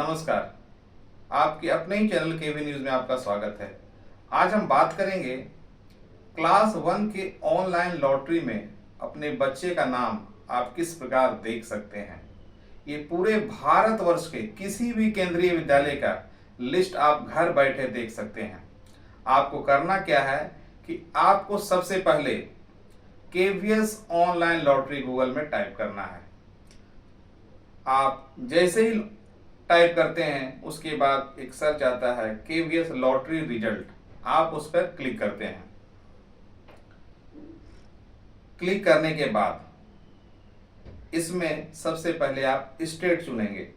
नमस्कार। आपके अपने ही चैनल केवी न्यूज में आपका स्वागत है। आज हम बात करेंगे क्लास 1 के ऑनलाइन लॉटरी में अपने बच्चे का नाम आप किस प्रकार देख सकते हैं। ये पूरे भारतवर्ष के किसी भी केंद्रीय विद्यालय का लिस्ट आप घर बैठे देख सकते हैं। आपको करना क्या है कि आपको सबसे पहले केवीएस ऑनलाइन लॉटरी गूगल में टाइप करना है। आप जैसे ही टाइप करते हैं उसके बाद एक सर्च आता है केवीएस लॉटरी रिजल्ट, आप उस पर क्लिक करते हैं। क्लिक करने के बाद इसमें सबसे पहले आप स्टेट चुनेंगे।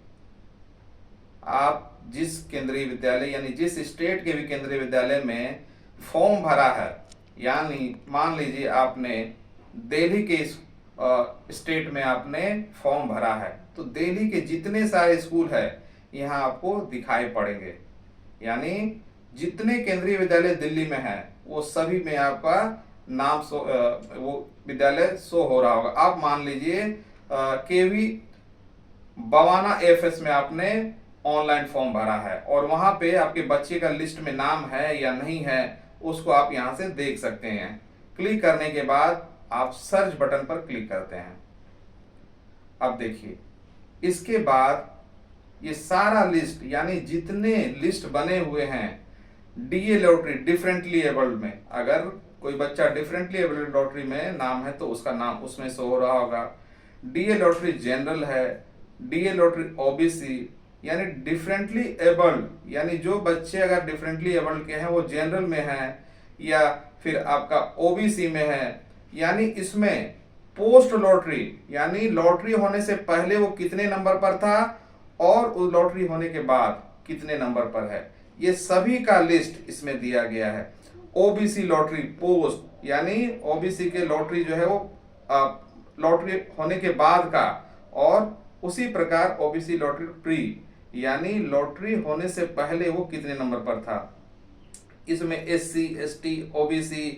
आप जिस केंद्रीय विद्यालय यानी जिस स्टेट के भी केंद्रीय विद्यालय में फॉर्म भरा है, यानी मान लीजिए आपने दिल्ली के स्टेट में आपने फॉर्म भरा है, तो दिल्ली के जितने सारे स्कूल है यहाँ आपको दिखाई पड़ेंगे। यानी जितने केंद्रीय विद्यालय दिल्ली में है वो सभी में आपका नाम वो विद्यालय शो हो रहा होगा। आप मान लीजिए केवी बवाना एफएस में आपने ऑनलाइन फॉर्म भरा है और वहां पे आपके बच्चे का लिस्ट में नाम है या नहीं है, उसको आप यहां से देख सकते हैं। क्लिक करने के बाद आप सर्च बटन पर क्लिक करते हैं। अब देखिए, इसके बाद ये सारा लिस्ट यानी जितने लिस्ट बने हुए हैं डीए लॉटरी डिफरेंटली एबल्ड में, अगर कोई बच्चा डिफरेंटली एबल्ड लॉटरी में नाम है तो उसका नाम उसमें शो हो रहा होगा। डीए लॉटरी जनरल है, डीए लॉटरी ओबीसी यानी डिफरेंटली एबल्ड, यानी जो बच्चे अगर डिफरेंटली एबल्ड के हैं वो जनरल में है या फिर आपका ओबीसी में है। यानी इसमें पोस्ट लॉटरी यानी लॉटरी होने से पहले वो कितने नंबर पर था और उस लॉटरी होने के बाद कितने नंबर पर है, ये सभी का लिस्ट इसमें दिया गया है। ओबीसी लॉटरी पोस्ट यानी ओबीसी के लॉटरी जो है वो लॉटरी होने के बाद का, और उसी प्रकार ओबीसी लॉटरी प्री यानी लॉटरी होने से पहले वो कितने नंबर पर था। इसमें SC, ST, OBC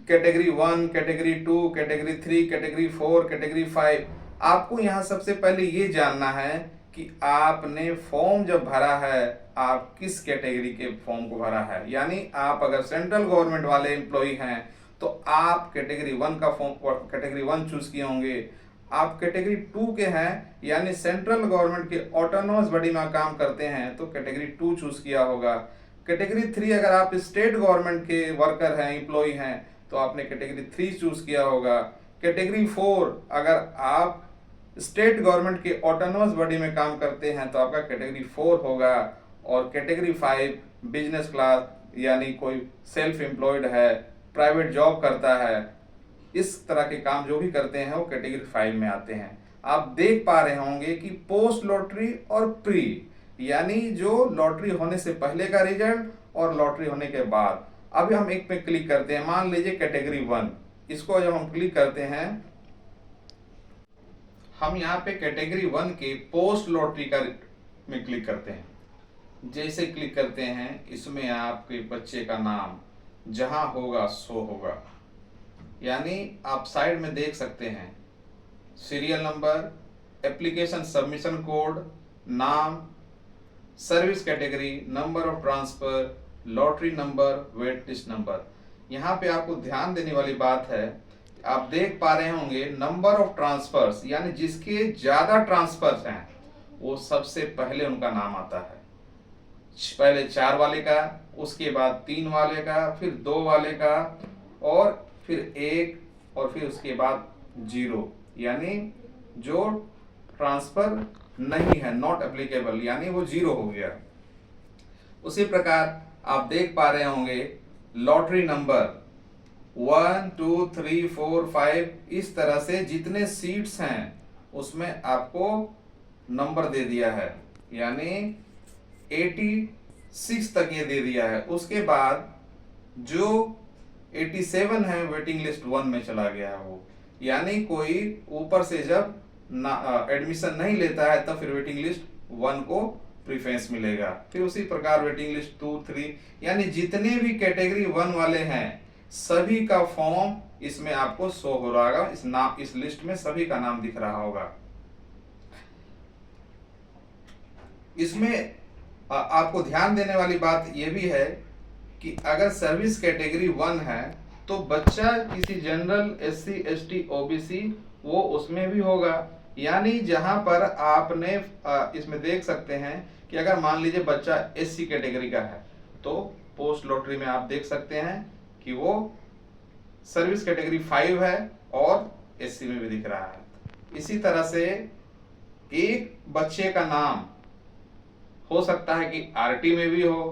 category 1, category 2, category 3, category 4, category 5। आपको यहाँ सबसे पहले ये जानना है कि आपने फॉर्म जब भरा है आप किस कैटेगरी के फॉर्म को भरा है। यानी आप अगर सेंट्रल गवर्नमेंट वाले एम्प्लॉय हैं तो आप कैटेगरी 1 का फॉर्म कैटेगरी 1 चूज किए होंगे। आप कैटेगरी 2 के हैं यानी सेंट्रल गवर्नमेंट के ऑटोनोमस बॉडी में काम करते हैं तो कैटेगरी 2 चूज किया होगा। कैटेगरी 3 अगर आप स्टेट गवर्नमेंट के वर्कर हैं, एम्प्लॉय हैं, तो आपने कैटेगरी 3 चूज किया होगा। कैटेगरी 4 अगर आप स्टेट गवर्नमेंट के ऑटोनोमस बॉडी में काम करते हैं तो आपका कैटेगरी 4 होगा। और कैटेगरी 5 बिजनेस क्लास यानी कोई सेल्फ एम्प्लॉयड है, प्राइवेट जॉब करता है, इस तरह के काम जो भी करते हैं वो कैटेगरी 5 में आते हैं। आप देख पा रहे होंगे कि पोस्ट लॉटरी और प्री यानी जो लॉटरी होने से पहले का रिजल्ट और लॉटरी होने के बाद। अभी हम एक पे क्लिक करते हैं, मान लीजिए कैटेगरी 1, इसको जब हम क्लिक करते हैं, हम यहाँ पे कैटेगरी 1 के पोस्ट लॉटरी का में क्लिक करते हैं। जैसे क्लिक करते हैं इसमें आपके बच्चे का नाम जहां होगा सो होगा। यानी आप साइड में देख सकते हैं serial number, application submission code, नाम, service category, number of transfer, lottery number, wait list number. यहाँ पे आपको ध्यान देने वाली बात है, आप देख पा रहे होंगे नंबर ऑफ ट्रांसफर्स यानी जिसके ज्यादा ट्रांसफर्स हैं वो सबसे पहले उनका नाम आता है। पहले 4 वाले का, उसके बाद 3 वाले का, फिर 2 वाले का, और फिर 1, और फिर उसके बाद 0 यानी जो ट्रांसफर नहीं है, नॉट एप्लीकेबल, यानी वो 0 हो गया। उसी प्रकार आप देख पा रहे होंगे लॉटरी नंबर 1, 2, 3, 4, 5, इस तरह से जितने सीट्स हैं उसमें आपको नंबर दे दिया है, यानी 86 तक ये दे दिया है। उसके बाद जो 87 है वेटिंग लिस्ट 1 में चला गया है वो, यानी कोई ऊपर से जब एडमिशन नहीं लेता है तब फिर वेटिंग लिस्ट 1 को प्रीफरेंस मिलेगा। फिर उसी प्रकार वेटिंग लिस्ट 2, 3 यानी जितने भी कैटेगरी 1 वाले हैं सभी का फॉर्म इसमें आपको शो हो रहा होगा। इस लिस्ट में सभी का नाम दिख रहा होगा। इसमें आपको ध्यान देने वाली बात यह भी है कि अगर सर्विस कैटेगरी 1 है तो बच्चा किसी जनरल, SC, ST, OBC वो उसमें भी होगा। यानी जहां पर आपने इसमें देख सकते हैं कि अगर मान लीजिए बच्चा SC कैटेगरी का है तो पोस्ट लॉटरी में आप देख सकते हैं कि वो सर्विस कैटेगरी 5 है और SC में भी दिख रहा है। इसी तरह से एक बच्चे का नाम हो सकता है कि RT में भी हो,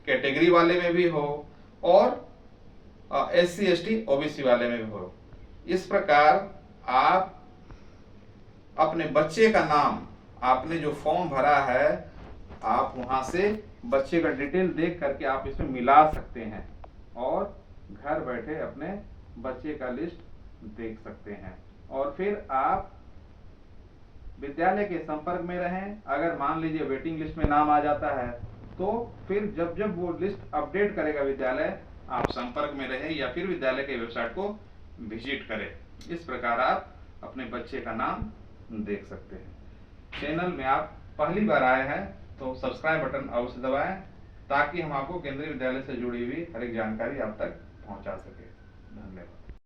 कैटेगरी वाले में भी हो और SC, ST, OBC वाले में भी हो। इस प्रकार आप अपने बच्चे का नाम, आपने जो फॉर्म भरा है, आप वहां से बच्चे का डिटेल देख करके आप इसमें मिला सकते हैं और घर बैठे अपने बच्चे का लिस्ट देख सकते हैं। और फिर आप विद्यालय के संपर्क में रहें। अगर मान लीजिए वेटिंग लिस्ट में नाम आ जाता है तो फिर जब जब वो लिस्ट अपडेट करेगा विद्यालय, आप संपर्क में रहें या फिर विद्यालय के वेबसाइट को विजिट करें। इस प्रकार आप अपने बच्चे का नाम देख सकते हैं। चैनल में आप पहली बार आए हैं तो सब्सक्राइब बटन अवश्य दबाएं ताकि हम आपको केंद्रीय विद्यालय से जुड़ी हुई हर एक जानकारी आप तक पहुंचा सके। धन्यवाद।